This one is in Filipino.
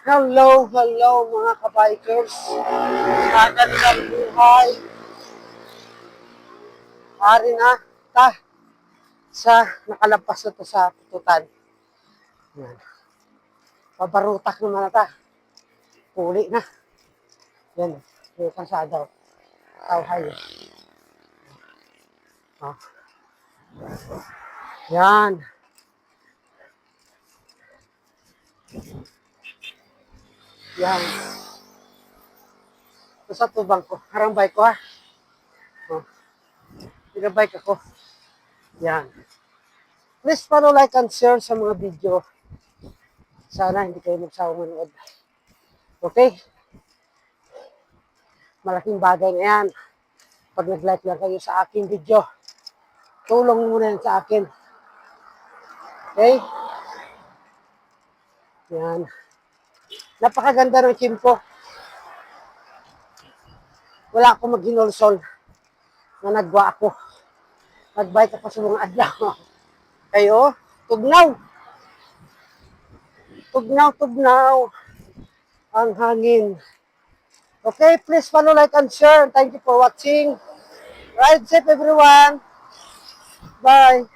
Hello mga kabikers. Magandang buhay. Ari na ta sa nakalabas na to sa pututan. Yan. Pabarutak naman na ta. Puli na. Yan. Yung kasada. Tawhay. Oh. Yan. Yan. Ito sa tubang ko. Harang bike ko ha. Oh. Pinabike ako. Yan. Please follow, like, and share sa mga video. Sana hindi kayo magsawa manood. Okay? Malaking bagay na yan. Pag nag-like lang kayo sa aking video, tulong muna yan sa akin. Okay? Yan. Napakaganda ng chimpo. Wala akong maghinolsol na nagwa ako. Nagbike ako sa mga adlaw. Kayo, tugnaw. Tugnaw ang hangin. Okay, please follow, like, and share. Thank you for watching. Ride safe, everyone. Bye.